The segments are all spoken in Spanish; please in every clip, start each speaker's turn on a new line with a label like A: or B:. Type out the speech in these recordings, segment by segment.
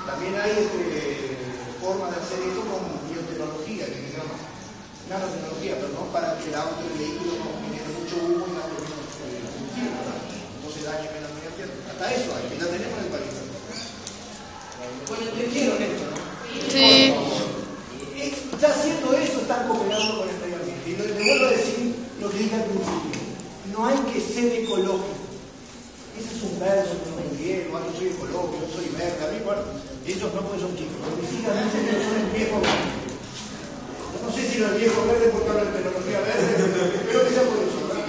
A: También hay formas de hacer esto con biotecnología, que se llama nanotecnología, pero no para que el auto y el vehículo no genere mucho humo y no se dañe menos el medio ambiente. Hasta eso hay, que ya tenemos en el país. Bueno, entendieron esto, ¿no?
B: Sí.
A: Ya haciendo eso están cooperando con el medio ambiente. Y les vuelvo a decir lo que dije al principio. No hay que ser ecológico. Ese es un verso que no me entiendo, yo soy ecológico, yo soy verde, a mí, bueno, ellos no porque son chicos, pero mis hijas dicen que son el viejo verde. Yo no sé si los viejos verdes porque hablan de tecnología verde, pero espero que sea por eso, ¿verdad?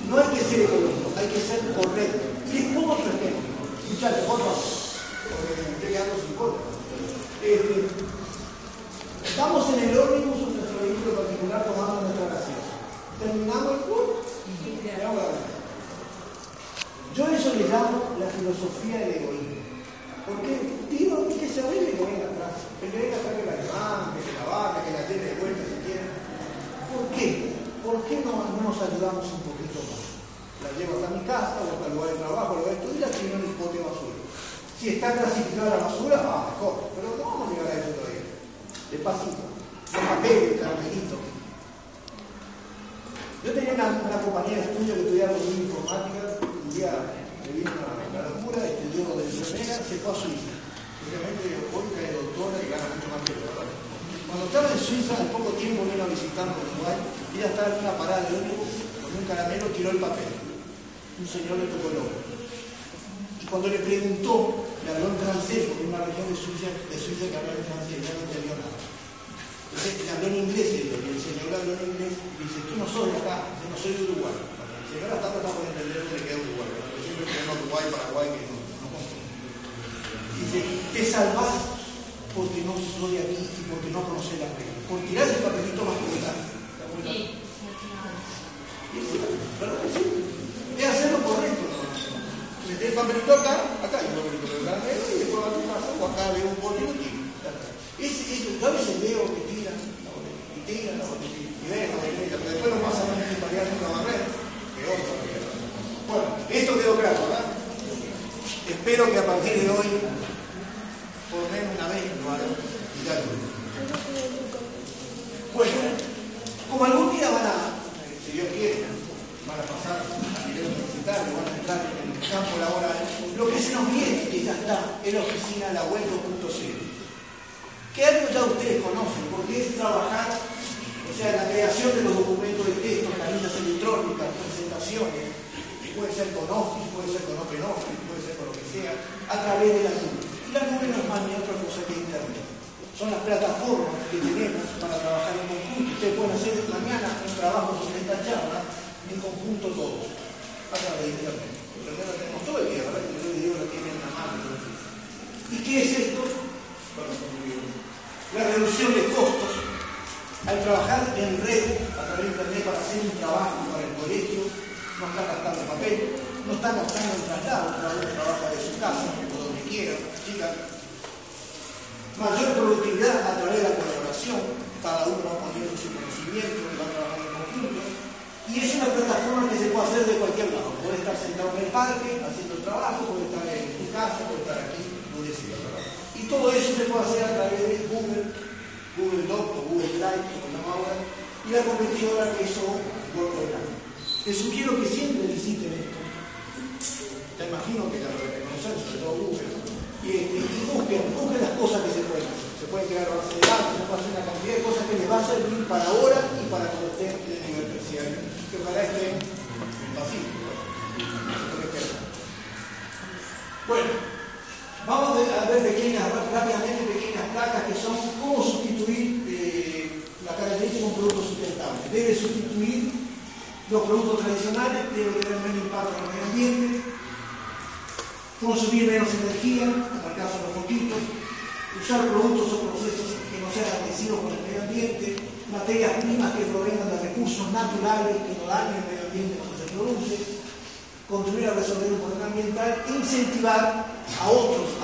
A: No hay que ser ecológico, hay que ser correcto. Les pongo otro ejemplo. Muchachos, por favor, porque me estoy quedando sin corte. Estamos en el ómnibus o en nuestro vehículo particular tomando nuestra gaseosa. Terminamos el curso y quedamos la verdad. Yo a eso le llamo la filosofía del egoísmo. Porque digo que se arregle que venga atrás. Que venga atrás que la levante, que la baje, que la lleve de vuelta si quiere. ¿Por qué? ¿Por qué no nos ayudamos un poquito más? La llevo hasta mi casa, o hasta el lugar de trabajo, lo esto y la tiro en el pote de basura. Si está clasificada la basura, mejor. Pero no vamos a llegar a eso todavía. Despacito. Los papeles, caramelitos. Yo tenía una compañera de estudio que estudiaba informática. Un día me vino una locura, estudió de enfermera, se fue a Suiza. Obviamente hoy que es doctora y gana mucho más que yo, ¿verdad? Cuando estaba en Suiza, en poco tiempo vino a visitarnos en Uruguay, y ella estaba en una parada de ómnibus, con un caramelo tiró el papel. Un señor le tocó el ojo. Y cuando le preguntó, le habló en francés, porque es una región de Suiza que habla en francés, ya no entendió nada. Entonces le habló en inglés, y el señor le habló en inglés, y dice, tú no sos de acá, yo no soy de Uruguay. El señor hasta ahora está por entender dónde queda Uruguay, pero siempre tenemos Uruguay, Paraguay, que no confunde. Dice, te salvás porque no soy de aquí y porque no conoces las reglas. Por tirar ese papelito más que votar. Sí. ¿Verdad que sí? Es hacerlo correcto. Meter el papelito acá, hay un papelito de caramelo y después va a tu casa o acá veo un botón y tiro. Yo a veces veo que tiran la botellita y ven la botellita, pero después lo más a menos para allá nunca va a ver. Bueno, esto quedó claro, ¿verdad? Espero que a partir de hoy, por lo menos una vez lo hagan y ya lo ven. Bueno, como algún día van a, si Dios quiere, van a pasar a nivel universitario, van a entrar en el campo laboral, lo que se nos viene, que ya está, es la oficina La Web 2.0. Que algo ya ustedes conocen, porque es trabajar, o sea, la creación de los documentos de texto, planillas electrónicas, presentaciones, puede ser con Office, puede ser con OpenOffice, puede ser con lo que sea, a través de la nube. Y la nube no es más ni otra cosa que Internet. Son las plataformas que tenemos para trabajar en conjunto. Ustedes pueden hacer mañana un trabajo sobre esta charla en conjunto todos, a través de Internet. Internet lo tenemos todo el día, ¿verdad? El video lo tienen en la mano. ¿Y qué es esto? La reducción de costos. Al trabajar en red a través de Internet para hacer un trabajo para el colegio, no está gastando papel, no está gastando el traslado, cada uno trabaja de su casa o donde quiera, chicas. Mayor productividad a través de la colaboración, cada uno va poniendo su conocimiento y va trabajando en conjunto. Y es una plataforma que se puede hacer de cualquier lado. Puede estar sentado en el parque haciendo el trabajo, puede estar en tu casa, puede estar aquí, donde sea, ¿verdad? Y todo eso se puede hacer a través de Google Docs o Google Drive, como llamamos ahora, y la competidora que es OneDrive. Les sugiero que siempre visiten esto. Te imagino que ya lo deben conocer, sobre todo Google. Y busquen las cosas que se pueden hacer. Se pueden crear bases de datos, se puede hacer una cantidad de cosas que les va a servir para ahora y para cuando estén en el nivel terciario. Que ojalá estén en Pacífico. Bueno, vamos a ver rápidamente pequeñas placas que son cómo sustituir la característica de un producto sustentable. Debe sustituir los productos tradicionales, debe tener menos impacto en el medio ambiente, consumir menos energía, en el caso de los foquitos, usar productos o procesos que no sean agresivos con el medio ambiente, materias primas que provengan de recursos naturales que no dañen el medio ambiente cuando se produce, contribuir a resolver un problema ambiental, incentivar a otros a